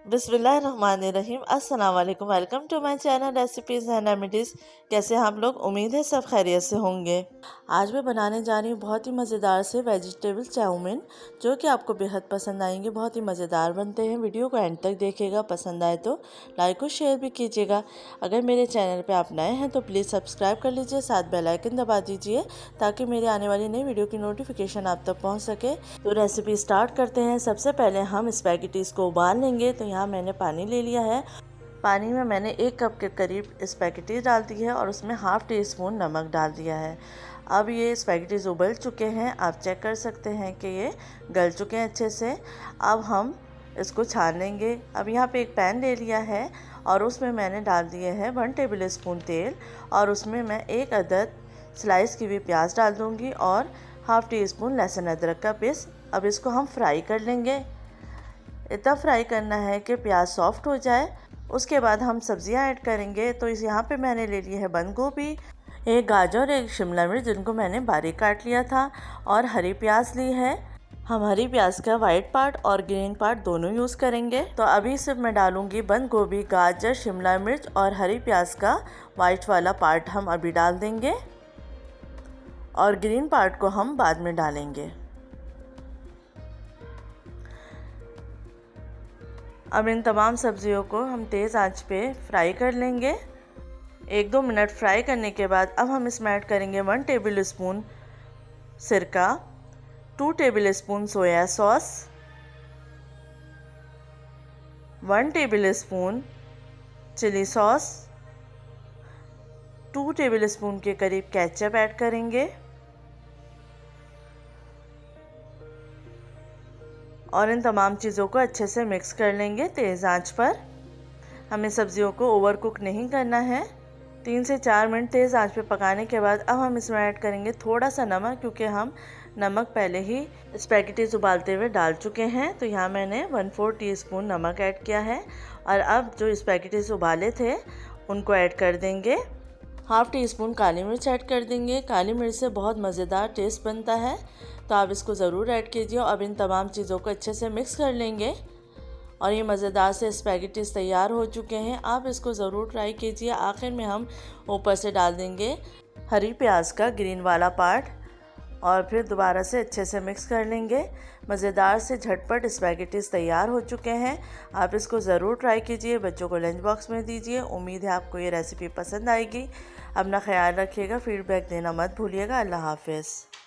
बिस्मिल्लाहिर्रहमानिर्रहीम। अस्सलाम वालेकुम। Welcome to my channel recipes and remedies. कैसे आप लोग? उम्मीद है सब खैरियत से होंगे। आज मैं बनाने जा रही हूँ बहुत ही मज़ेदार से वेजिटेबल चाउमीन, जो कि आपको बेहद पसंद आएंगे। बहुत ही मज़ेदार बनते हैं। वीडियो को एंड तक देखिएगा। पसंद आए तो लाइक और शेयर भी कीजिएगा। अगर मेरे चैनल पर आप नए हैं तो प्लीज़ सब्सक्राइब कर लीजिए, साथ बेल आइकन दबा दीजिए ताकि मेरे आने वाली नई वीडियो की नोटिफिकेशन आप तक पहुँच सके। तो रेसिपी स्टार्ट करते हैं। सबसे पहले हम स्पैगेटीज़ को उबाल लेंगे। तो यहाँ मैंने पानी ले लिया है। पानी में मैंने 1 कप के करीब स्पैगेटीज़ डाल दी है और उसमें हाफ़ टी स्पून नमक डाल दिया है। अब ये स्पैगेटीज़ उबल चुके हैं। आप चेक कर सकते हैं कि ये गल चुके हैं अच्छे से। अब हम इसको छान लेंगे। अब यहाँ पे एक पैन ले लिया है और उसमें मैंने डाल दिए हैं 1 टेबल स्पून तेल और उसमें मैं 1 अदद स्लाइस की हुई प्याज डाल दूँगी और हाफ़ टी स्पून लहसुन अदरक का पेस्ट। अब इसको हम फ्राई कर लेंगे। इतना फ्राई करना है कि प्याज सॉफ्ट हो जाए। उसके बाद हम सब्जियां ऐड करेंगे। तो इस यहाँ पे मैंने ले ली है बंद गोभी, 1 गाजर, 1 शिमला मिर्च जिनको मैंने बारीक काट लिया था और हरी प्याज ली है। हम हरी प्याज का वाइट पार्ट और ग्रीन पार्ट दोनों यूज़ करेंगे। तो अभी सिर्फ मैं डालूंगी बंद गोभी, गाजर, शिमला मिर्च और हरी प्याज का वाइट वाला पार्ट हम अभी डाल देंगे और ग्रीन पार्ट को हम बाद में डालेंगे। अब इन तमाम सब्जियों को हम तेज़ आंच पे फ्राई कर लेंगे। 1-2 मिनट फ्राई करने के बाद अब हम इसमें ऐड करेंगे 1 टेबल स्पून सिरका, 2 tablespoon soya sauce, 1 tablespoon chilli sauce, 2 tablespoon के करीब केचप ऐड करेंगे और इन तमाम चीज़ों को अच्छे से मिक्स कर लेंगे तेज़ आंच पर। हमें सब्जियों को ओवर कुक नहीं करना है। 3 से 4 मिनट तेज़ आंच पे पकाने के बाद अब हम इसमें ऐड करेंगे थोड़ा सा नमक, क्योंकि हम नमक पहले ही स्पैगेटीज़ उबालते हुए डाल चुके हैं। तो यहाँ मैंने 1/4 टीस्पून नमक ऐड किया है और अब जो स्पैगेटीज़ उबाले थे उनको ऐड कर देंगे। हाफ़ टी स्पून काली मिर्च ऐड कर देंगे। काली मिर्च से बहुत मज़ेदार टेस्ट बनता है, तो आप इसको ज़रूर ऐड कीजिए। अब इन तमाम चीज़ों को अच्छे से मिक्स कर लेंगे और ये मज़ेदार से स्पैगेटीज़ तैयार हो चुके हैं। आप इसको ज़रूर ट्राई कीजिए। आखिर में हम ऊपर से डाल देंगे हरी प्याज का ग्रीन वाला पार्ट और फिर दोबारा से अच्छे से मिक्स कर लेंगे। मज़ेदार से झटपट स्पैगेटीज़ तैयार हो चुके हैं। आप इसको ज़रूर ट्राई कीजिए। बच्चों को लंच बॉक्स में दीजिए। उम्मीद है आपको ये रेसिपी पसंद आएगी। अपना ख्याल रखिएगा। फीडबैक देना मत भूलिएगा। अल्लाह हाफ़िज़।